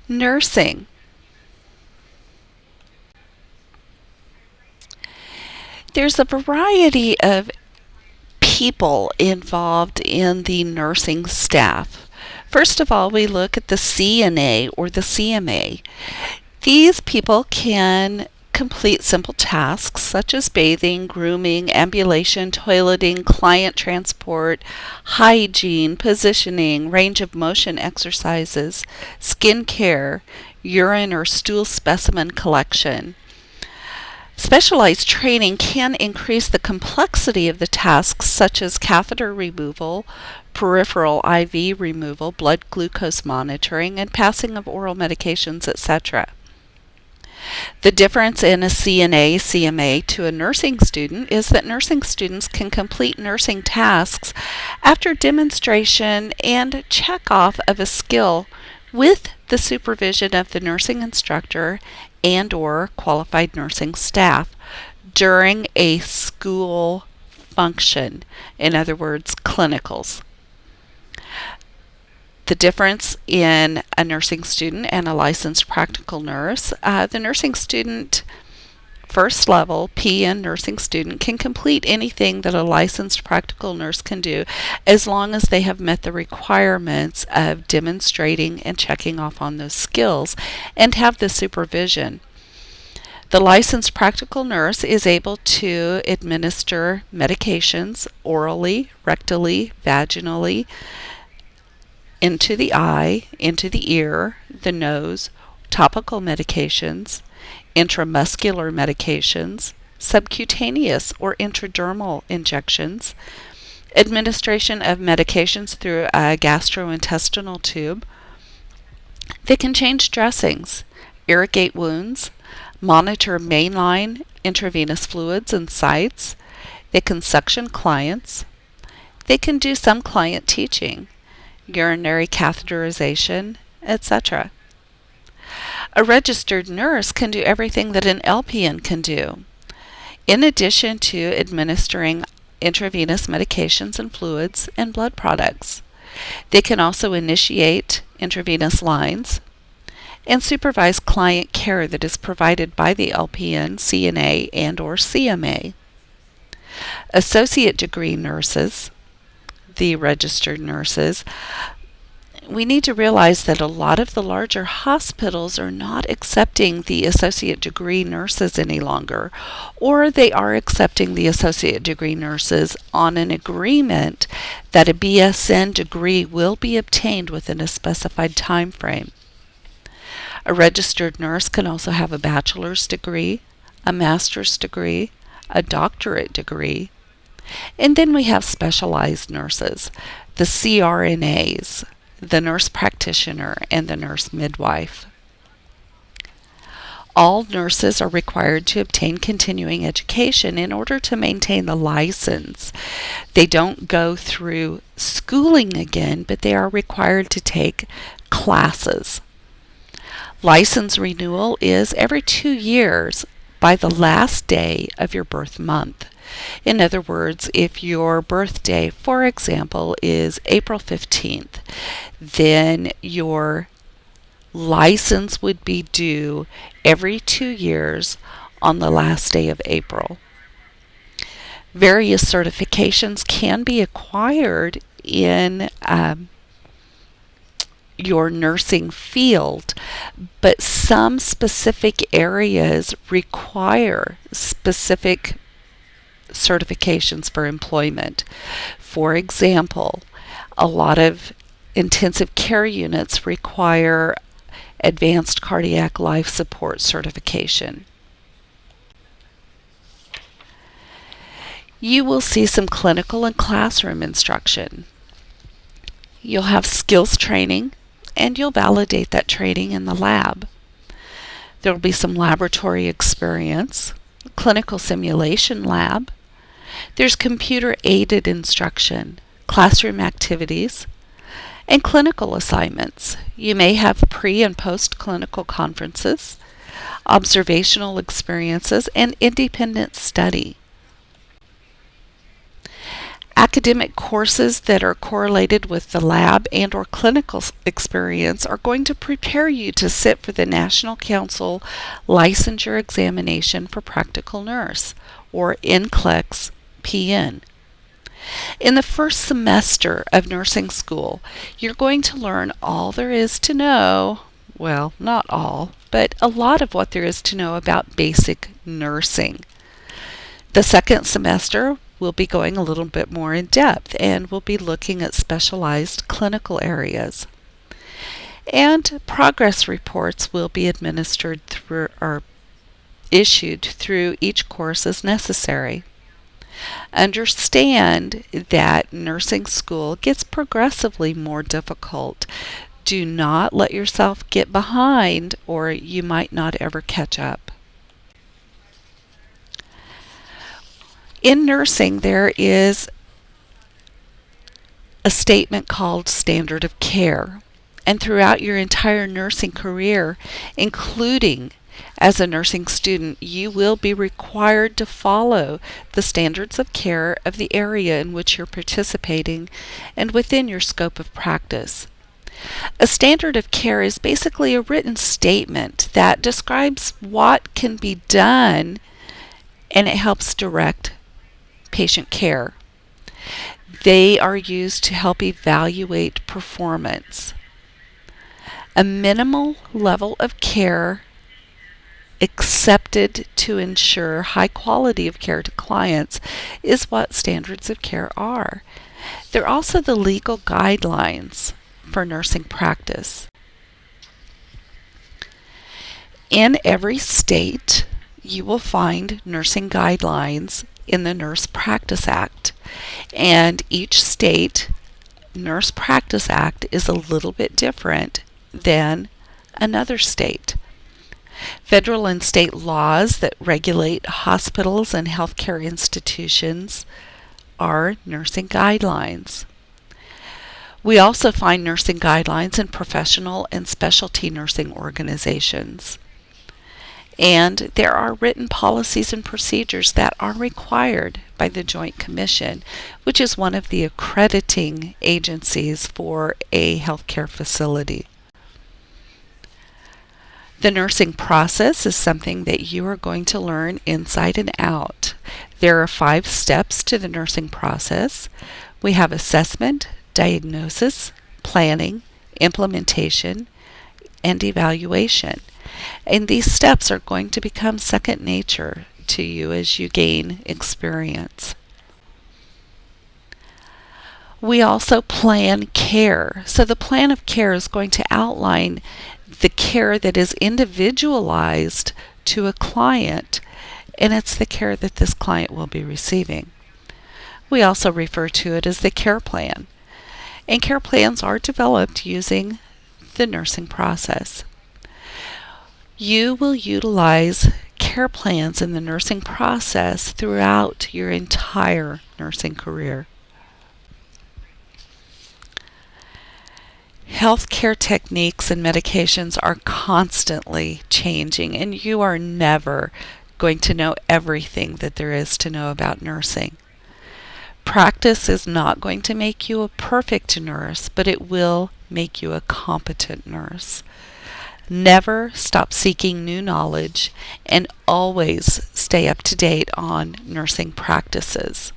Nursing. There's a variety of people involved in the nursing staff. First of all, we look at the CNA or the CMA. These people can complete simple tasks such as bathing, grooming, ambulation, toileting, client transport, hygiene, positioning, range of motion exercises, skin care, urine or stool specimen collection. Specialized training can increase the complexity of the tasks such as catheter removal, peripheral IV removal, blood glucose monitoring, and passing of oral medications, etc. The difference in a CNA, CMA to a nursing student is that nursing students can complete nursing tasks after demonstration and check off of a skill with the supervision of the nursing instructor and or qualified nursing staff during a school function, in other words, clinicals. The difference in a nursing student and a licensed practical nurse, the nursing student first level PN nursing student can complete anything that a licensed practical nurse can do as long as they have met the requirements of demonstrating and checking off on those skills and have the supervision. The licensed practical nurse is able to administer medications orally, rectally, vaginally, into the eye, into the ear, the nose, topical medications, intramuscular medications, subcutaneous or intradermal injections, administration of medications through a gastrointestinal tube. They can change dressings, irrigate wounds, monitor mainline intravenous fluids and sites. They can suction clients. They can do some client teaching, urinary catheterization, etc. A registered nurse can do everything that an LPN can do. In addition to administering intravenous medications and fluids and blood products, they can also initiate intravenous lines and supervise client care that is provided by the LPN, CNA, and or CMA. Associate degree nurses, the registered nurses, we need to realize that a lot of the larger hospitals are not accepting the associate degree nurses any longer, or they are accepting the associate degree nurses on an agreement that a BSN degree will be obtained within a specified time frame. A registered nurse can also have a bachelor's degree, a master's degree, a doctorate degree, and then we have specialized nurses, the CRNAs, the nurse practitioner, and the nurse midwife. All nurses are required to obtain continuing education in order to maintain the license. They don't go through schooling again, but they are required to take classes. License renewal is every 2 years by the last day of your birth month. In other words, if your birthday, for example, is April 15th, then your license would be due every 2 years on the last day of April. Various certifications can be acquired in your nursing field, but some specific areas require specific certifications for employment. For example, a lot of intensive care units require advanced cardiac life support certification. You will see some clinical and classroom instruction. You'll have skills training, and you'll validate that training in the lab. There will be some laboratory experience, clinical simulation lab. There's computer-aided instruction, classroom activities, and clinical assignments. You may have pre- and post-clinical conferences, observational experiences, and independent study. Academic courses that are correlated with the lab and or clinical experience are going to prepare you to sit for the National Council Licensure Examination for Practical Nurse, or NCLEX PN. In the first semester of nursing school, you're going to learn all there is to know, well, not all, but a lot of what there is to know about basic nursing. The second semester we'll be going a little bit more in depth, and we'll be looking at specialized clinical areas. And progress reports will be administered through or issued through each course as necessary. Understand that nursing school gets progressively more difficult. Do not let yourself get behind, or you might not ever catch up. In nursing, there is a statement called standard of care. And throughout your entire nursing career, including as a nursing student, you will be required to follow the standards of care of the area in which you're participating and within your scope of practice. A standard of care is basically a written statement that describes what can be done, and it helps direct patient care. They are used to help evaluate performance. A minimal level of care accepted to ensure high quality of care to clients is what standards of care are. They're also the legal guidelines for nursing practice. In every state, you will find nursing guidelines in the Nurse Practice Act, and each state Nurse Practice Act is a little bit different than another state. Federal and state laws that regulate hospitals and healthcare institutions are nursing guidelines. We also find nursing guidelines in professional and specialty nursing organizations. And there are written policies and procedures that are required by the Joint Commission, which is one of the accrediting agencies for a healthcare facility. The nursing process is something that you are going to learn inside and out. There are 5 steps to the nursing process. We have assessment, diagnosis, planning, implementation, and evaluation. And these steps are going to become second nature to you as you gain experience. We also plan care. So the plan of care is going to outline the care that is individualized to a client, and it's the care that this client will be receiving. We also refer to it as the care plan. And care plans are developed using the nursing process. You will utilize care plans in the nursing process throughout your entire nursing career. Healthcare techniques and medications are constantly changing, and you are never going to know everything that there is to know about nursing. Practice is not going to make you a perfect nurse, but it will make you a competent nurse. Never stop seeking new knowledge, and always stay up to date on nursing practices.